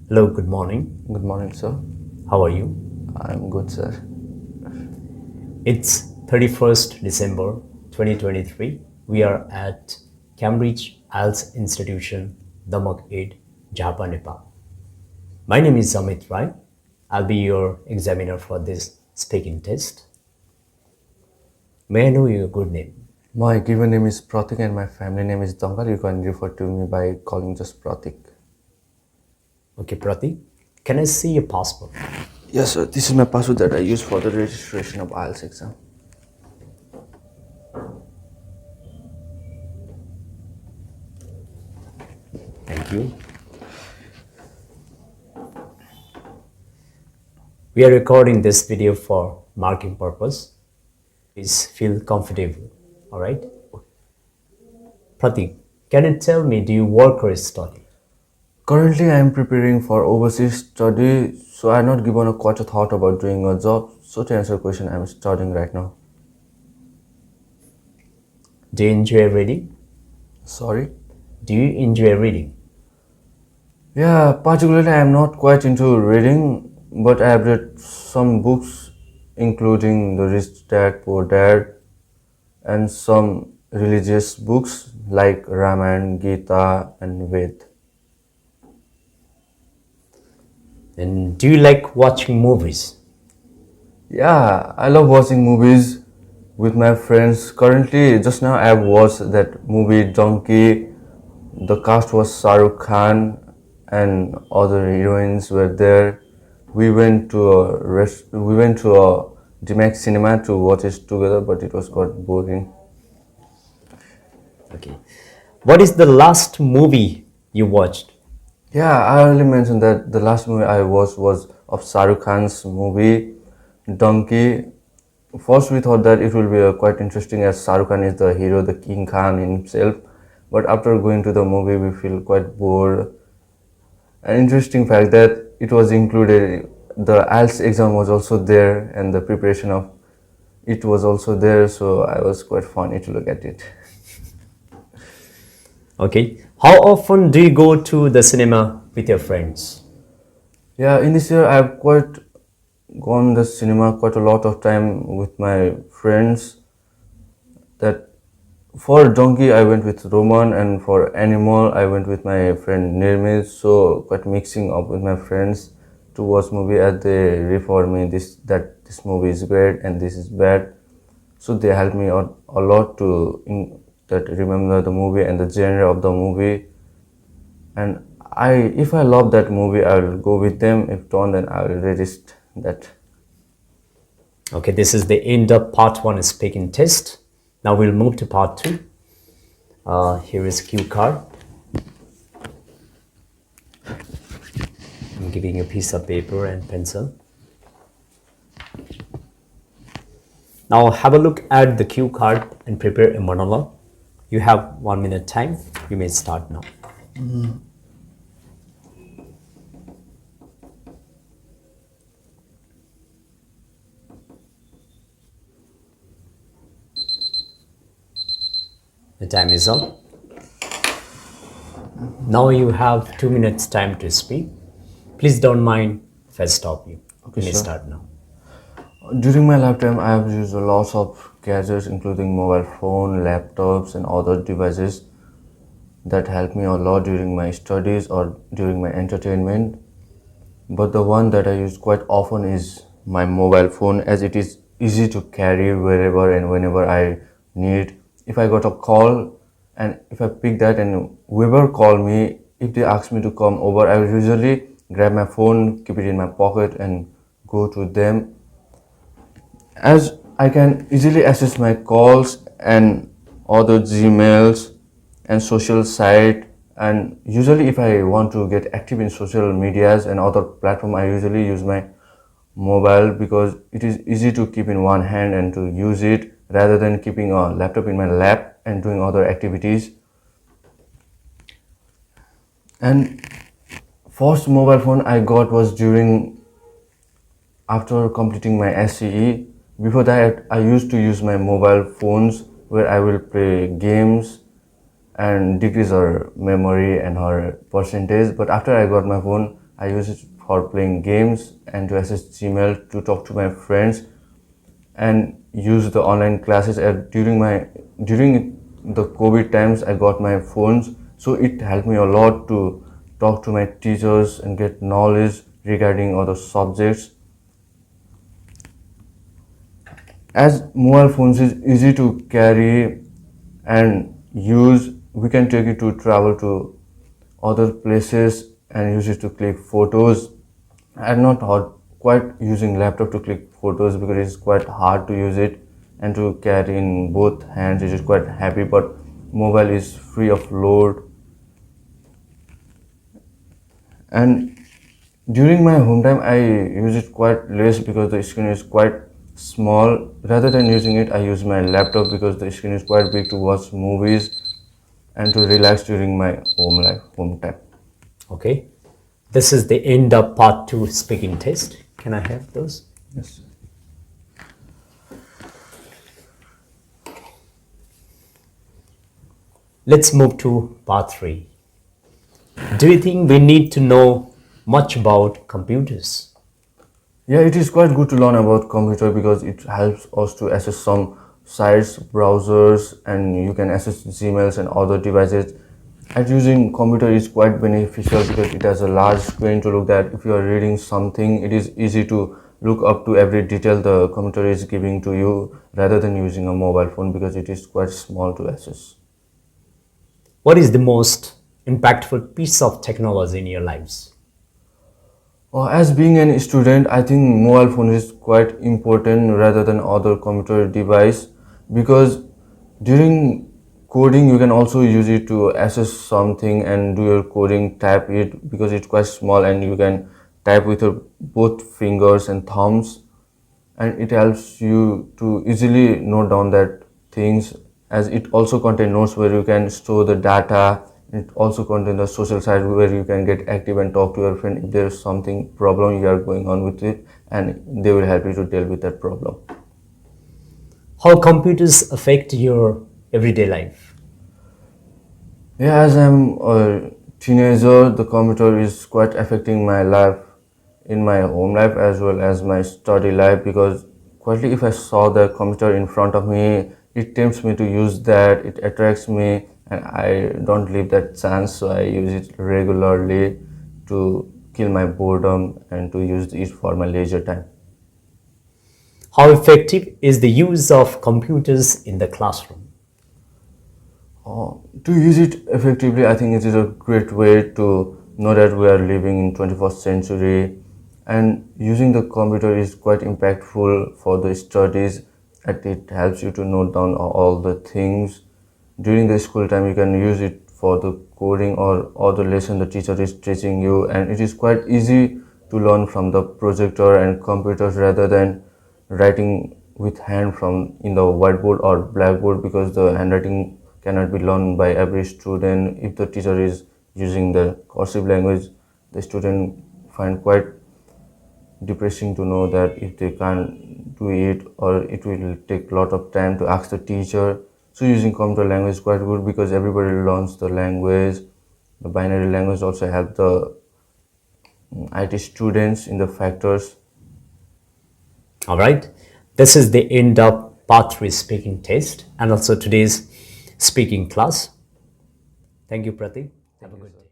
Hello, good morning. Good morning, sir. How are you? I'm good, sir. It's 31st December 2023. We are at Cambridge IELTS Institution, Damak 8, Japan, Nepal. My name is Amit Rai. I'll be your examiner for this speaking test. May I know your good name? My given name is Pratik and my family name is Dangal. You can refer to me by calling just Pratik. Okay, Pratik. Can I see your passport? Yes, sir. This is my passport that I use for the registration of IELTS exam. Thank you. We are recording this video for marking purpose. Please feel comfortable. All right. Pratik, can you tell me, do you work or study? Currently, I am preparing for overseas study, so I have not given quite a thought about doing a job. So to answer your question, I am studying right now. Do you enjoy reading? Sorry? Do you enjoy reading? Yeah, particularly I am not quite into reading, but I have read some books, including The Rich Dad Poor Dad, and some religious books like Ramayana, Gita, and Ved. And do you like watching movies? Yeah, I love watching movies with my friends. Currently, just now I have watched that movie Donkey. The cast was Shah Rukh Khan and other heroines were there. We went to a DMAX cinema to watch it together, but it was quite boring. Okay. What is the last movie you watched? Yeah, I already mentioned that the last movie I watched was of Shah Rukh Khan's movie Donkey. First, we thought that it will be quite interesting as Shah Rukh Khan is the hero, the King Khan himself. But after going to the movie, we feel quite bored. An interesting fact that it was included, the IELTS exam was also there, and the preparation of it was also there. So I was quite funny to look at it. Okay. How often do you go to the cinema with your friends? Yeah, in this year I've quite gone the cinema quite a lot of time with my friends. That for Donkey I went with Roman, and for Animal I went with my friend Nirmit. So quite mixing up with my friends to watch movie as they refer me this movie is great and this is bad. So they help me out a lot to that remember the movie and the genre of the movie. And if I love that movie, I will go with them. If don't, then I will resist that. Okay, this is the end of part 1 speaking test. Now we'll move to part 2. Here is cue card. I'm giving you a piece of paper and pencil. Now have a look at the cue card and prepare a monologue. You have 1 minute time. You may start now. The time is up. Now you have 2 minutes time to speak. Please don't mind if I stop you. Okay, You may sure. start now. During my lifetime, I have used a lot of gadgets, including mobile phone, laptops, and other devices that help me a lot during my studies or during my entertainment. But the one that I use quite often is my mobile phone, as it is easy to carry wherever and whenever I need. If I got a call and if I pick that and whoever call me, if they ask me to come over, I will usually grab my phone, keep it in my pocket and go to them, as I can easily access my calls and other Gmails and social site. And usually if I want to get active in social medias and other platform, I usually use my mobile because it is easy to keep in one hand and to use it rather than keeping a laptop in my lap and doing other activities. And first mobile phone I got was during after completing my SCE. Before that, I used to use my mobile phones where I will play games and decrease her memory and her percentage. But after I got my phone, I use it for playing games and to access Gmail to talk to my friends and use the online classes. During the COVID times, I got my phones, so it helped me a lot to talk to my teachers and get knowledge regarding other subjects. As mobile phones is easy to carry and use, we can take it to travel to other places and use it to click photos. I'm not quite using laptop to click photos because it's quite hard to use it and to carry in both hands. It is quite heavy, but mobile is free of load. And during my home time, I use it quite less because the screen is quite small. Rather than using it, I use my laptop because the screen is quite big to watch movies and to relax during my home time. Okay. This is the end of part 2 speaking test. Can I have those? Yes. Let's move to part 3. Do you think we need to know much about computers? Yeah, it is quite good to learn about computer because it helps us to access some sites, browsers, and you can access Gmails and other devices. And using computer is quite beneficial because it has a large screen to look at. If you are reading something, it is easy to look up to every detail the computer is giving to you rather than using a mobile phone because it is quite small to access. What is the most impactful piece of technology in your lives? As being a student, I think mobile phone is quite important rather than other computer device because during coding you can also use it to access something and do your coding, type it because it's quite small and you can type with your both fingers and thumbs, and it helps you to easily note down that things, as it also contains notes where you can store the data. It also contains the social side where you can get active and talk to your friend if there is something problem you are going on with it, and they will help you to deal with that problem. How computers affect your everyday life? Yeah, as I'm a teenager, the computer is quite affecting my life in my home life as well as my study life because quietly if I saw the computer in front of me, it tempts me to use that, it attracts me, and I don't leave that chance, so I use it regularly to kill my boredom and to use it for my leisure time. How effective is the use of computers in the classroom? To use it effectively, I think it is a great way to know that we are living in 21st century, and using the computer is quite impactful for the studies, and it helps you to note down all the things. During the school time, you can use it for the coding or other lesson the teacher is teaching you, and it is quite easy to learn from the projector and computers rather than writing with hand from in the whiteboard or blackboard because the handwriting cannot be learned by every student. If the teacher is using the cursive language, the student find quite depressing to know that if they can't do it or it will take a lot of time to ask the teacher. So using computer language is quite good because everybody learns the language. The binary language also help the IT students in the factors. All right. This is the end of part 3 speaking test and also today's speaking class. Thank you, Pratik. Have a good day.